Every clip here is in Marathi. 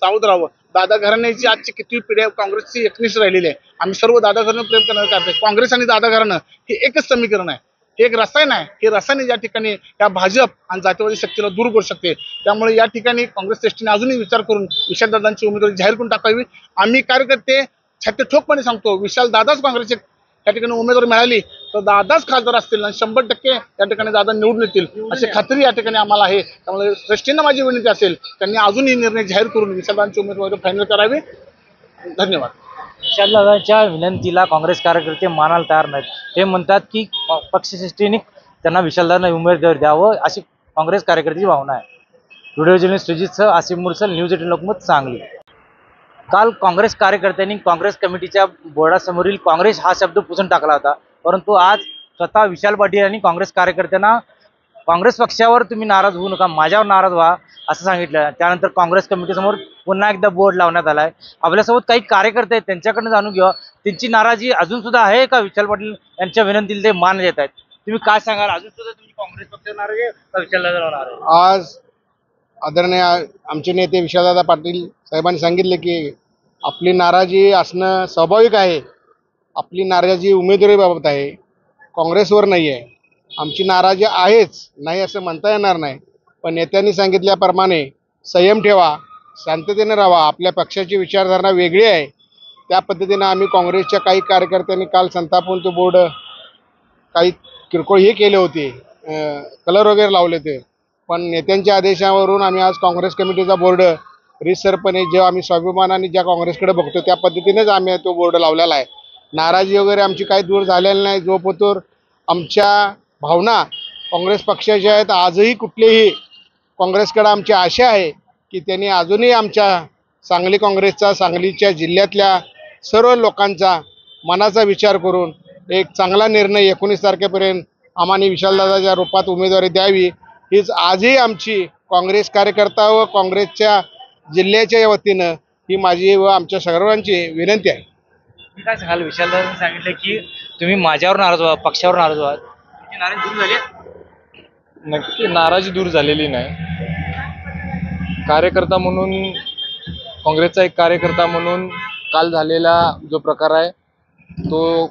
सावध राहावं। दादा घराण्याची आजची किती पिढी आहे, काँग्रेसची एकनिष्ठ राहिलेली आहे। आम्ही सर्व दादा घराणं प्रेम करणारे करते। काँग्रेस आणि दादा घराणं हे एकच समीकरण आहे, हे एक रसायन आहे। हे रसायन या ठिकाणी या भाजप आणि जातीवादी शक्तीला दूर करू शकते। त्यामुळे या ठिकाणी काँग्रेस श्रेष्ठीने अजूनही विचार करून विशालदादांची उमेदवारी जाहीर करून टाकावी। आम्ही कार्यकर्ते छाती ठोकपणे सांगतो, विशालदादाच काँग्रेसचे या ठिकाणी उमेदवार मिळाली तर दादाच खासदार असतील आणि 100% या ठिकाणी दादा निवडून येतील अशी खात्री या ठिकाणी आम्हाला आहे। त्यामुळे श्रेष्ठींना माझी विनंती असेल, त्यांनी अजूनही निर्णय जाहीर करून विशालदादांची उमेदवारी फायनल करावी। धन्यवाद। विशालदादांच्या विनंतीला काँग्रेस कार्यकर्ते मानायला तयार नाहीत। ते म्हणतात की पक्षश्रेष्ठींनी त्यांना विशालदादांना उमेदवारी द्यावं अशी काँग्रेस कार्यकर्त्याची भावना आहे। व्हिडिओ जर्नलिस्ट सुजितसह आसिफ मुरसल, न्यूज 18 लोकमत, सांगली। काल काँग्रेस कार्यकर्त्यांनी काँग्रेस कमिटीच्या बोर्डासमोरील काँग्रेस हा शब्द पुसून टाकला होता, परंतु आज स्वतः विशाल पाटील यांनी काँग्रेस कार्यकर्त्यांना काँग्रेस पक्षावर तुम्ही नाराज होऊ नका, माझ्यावर नाराज व्हा असं सांगितलं। त्यानंतर काँग्रेस कमिटीसमोर पुन्हा एकदा बोर्ड लावण्यात आलाय। आपल्यासोबत काही कार्यकर्ते आहेत, त्यांच्याकडनं जाणून घ्या त्यांची नाराजी अजून सुद्धा आहे का विशाल पाटील यांच्या विनंतीला ते मान देत आहेत। तुम्ही काय सांगाल, अजून सुद्धा तुम्ही काँग्रेस पक्षावर नाराज आहे का विशालदादा नाराज आहे? आज आदरणीय आमचे नेते विशालदादा पाटील साहेबांनी सांगितले की आपली नाराजी असणं स्वाभाविक आहे। आपली नाराजी उमेदवारीबाबत आहे, काँग्रेसवर नाही आहे। आमची नाराजी आहेच, नाही असं म्हणता येणार नाही, पण नेत्यांनी सांगितल्याप्रमाणे संयम ठेवा, शांततेने राहा। आपल्या पक्षाची विचारधारणा वेगळी आहे, त्या पद्धतीने आम्ही काँग्रेसच्या काही कार्यकर्त्यांनी काल संतापून तो बोर्ड काही किरकोळ हे केले होते, कलर वगैरे लावले होते, पण नेत्यांच्या आदेशावरून आम्ही आज काँग्रेस कमिटीचा बोर्ड रितसरपणे जे आम्ही स्वाभिमानाने ज्या काँग्रेसकडे बघतो त्या पद्धतीनेच आम्ही तो बोर्ड लावलेला आहे। नाराजी वगैरे आमची काही दूर झालेली नाही। जोपतूर आमच्या भावना काँग्रेस पक्षाच्या आहेत, आजही कुठलेही काँग्रेसकडे आमची आशा आहे की त्यांनी अजूनही आमच्या सांगली काँग्रेसचा, सांगलीच्या जिल्ह्यातल्या सर्व लोकांचा मनाचा विचार करून एक चांगला निर्णय 19 तारखेपर्यंत आम्हाला विशालदादाच्या रूपात उमेदवारी द्यावी, हीच आजही आमची काँग्रेस कार्यकर्ता व काँग्रेसच्या जिल्ह्याच्या वतीनं ही माझी व आमच्या सर्वांची विनंती आहे। मी काय सांगाल, विशालदादांनी सांगितलं की तुम्ही माझ्यावर नाराज व्हा, पक्षावर नाराज व्हा, तुमची नाराजी दूर झाली? नक्की नाराजी दूर झालेली नाही। कार्यकर्ता म्हणून, काँग्रेसचा एक कार्यकर्ता म्हणून काल झालेला जो प्रकार आहे तो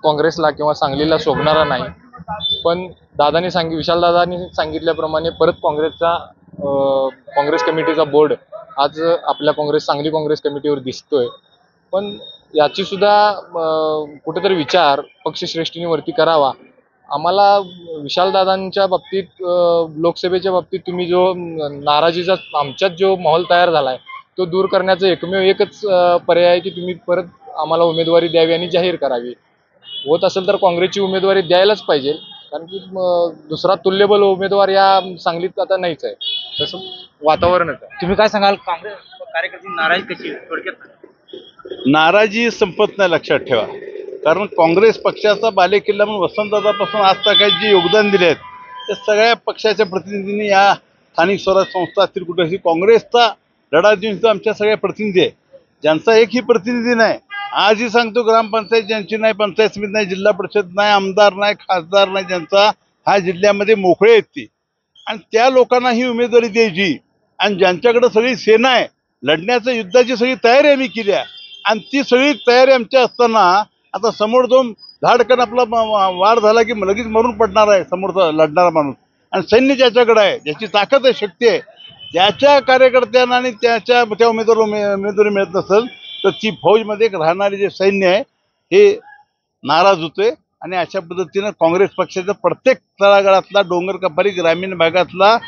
काँग्रेसला किंवा सांगलीला शोभणारा नाही, पण विशालदादांनी सांगितल्याप्रमाणे परत काँग्रेस कमिटीचा बोर्ड आज आपल्या सांगली काँग्रेस कमिटीवर दिसतोय। पण याची सुद्धा कुठेतरी विचार पक्षश्रेष्ठींनी वरती करावा। आम्हाला विशालदादांच्या बाबतीत, लोकसभेच्या बाबतीत तुम्ही जो नाराजीचा आमच्यात जो माहोल तयार झालाय तो दूर करण्याचं एकच पर्याय आहे की तुम्ही परत आम्हाला उमेदवारी द्यावी आणि जाहीर करावी। होत असेल तर काँग्रेसची उमेदवारी द्यायलाच पाहिजे, कारण की दुसरा तुल्यबल उमेदवार या सांगलीत आता नाहीच आहे, तसं वातावरणच आहे। तुम्ही काय सांगाल, काँग्रेस कार्यकर्त्यांची नाराजी कशी थोडक्यात? नाराजी संपत नाही, लक्षात ठेवा। कारण काँग्रेस पक्षाचा बालेकिल्ला म्हणून वसंतदादापासून आज तक जे योगदान दिले आहेत ते सगळ्या पक्षाच्या प्रतिनिधींनी, या स्थानिक स्वराज संस्था असतील कुठे असतील, काँग्रेसचा लढा देऊन आमच्या सगळ्या प्रतिनिधी आहे, ज्यांचा एकही प्रतिनिधी नाही। आजही सांगतो, ग्रामपंचायत ज्यांची नाही, पंचायत समिती नाही, जिल्हा परिषद नाही, आमदार नाही, खासदार नाही, ज्यांचा ह्या जिल्ह्यामध्ये मोकळे आहेत ती, आणि त्या लोकांना ही उमेदवारी द्यायची। आणि ज्यांच्याकडे सगळी सेना आहे, लढण्याचं युद्धाची सगळी तयारी आम्ही केली आहे, आणि ती सगळी तयारी आमच्या असताना आता समोर दोन धाडकन आपला वार झाला की लगेच मरून पडणार आहे समोरचा लढणारा माणूस, आणि सैन्य ज्याच्याकडे आहे, ज्याची ताकद आहे, शक्ती आहे, त्याच्या कार्यकर्त्यांना आणि त्या उमेदवारी मिळत नसेल तर ती फौजमध्ये राहणारे जे सैन्य आहे हे नाराज होते। आणि अशा पद्धतीनं काँग्रेस पक्षाचा प्रत्येक तळागाळातला, डोंगर कपारी, ग्रामीण भागातला,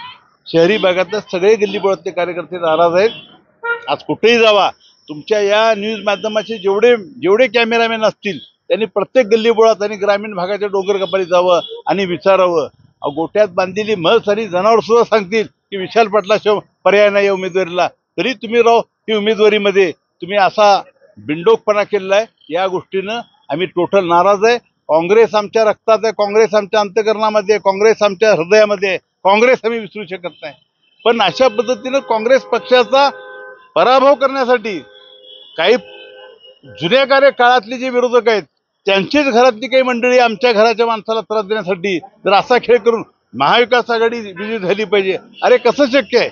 शहरी भागातला सगळे गल्लीबोळातले कार्यकर्ते नाराज आहेत। आज कुठेही जावा, तुमच्या या न्यूज माध्यमाचे जेवढे कॅमेरामॅन असतील त्यांनी प्रत्येक गल्लीबोळात आणि ग्रामीण भागाच्या डोंगर कपारी जावं आणि विचारावं। गोट्यात बांधलेली म्हस आणि जनावर सुद्धा सांगतील की विशाल पाटलाशिवाय पर्याय नाही या उमेदवारीला, तरी तुम्ही राव ही उमेदवारीमध्ये तुम्ही असा बिंडोकपणा केलेला आहे। या गोष्टीनं आम्ही टोटल नाराज आहे। काँग्रेस आमच्या रक्तात आहे, काँग्रेस आमच्या अंतःकरणामध्ये, काँग्रेस आमच्या हृदयामध्ये, काँग्रेस आम्ही विसरू शकत नाही। पण अशा पद्धतीनं काँग्रेस पक्षाचा पराभव करण्यासाठी काही जुन्या काळातले जे विरोधक आहेत त्यांचीच घरातली काही मंडळी आमच्या घराच्या माणसाला त्रास देण्यासाठी जर असा खेळ करून महाविकास आघाडी विजयी झाली पाहिजे, अरे कसं शक्य आहे?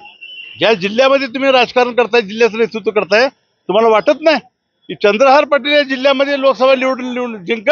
ज्या जिल्ह्यामध्ये तुम्ही राजकारण करताय, जिल्ह्याचं नेतृत्व करताय, तुम्हाला वाटत नाही की चंद्रहार पाटील या जिल्ह्यामध्ये लोकसभा निवडून जिंकत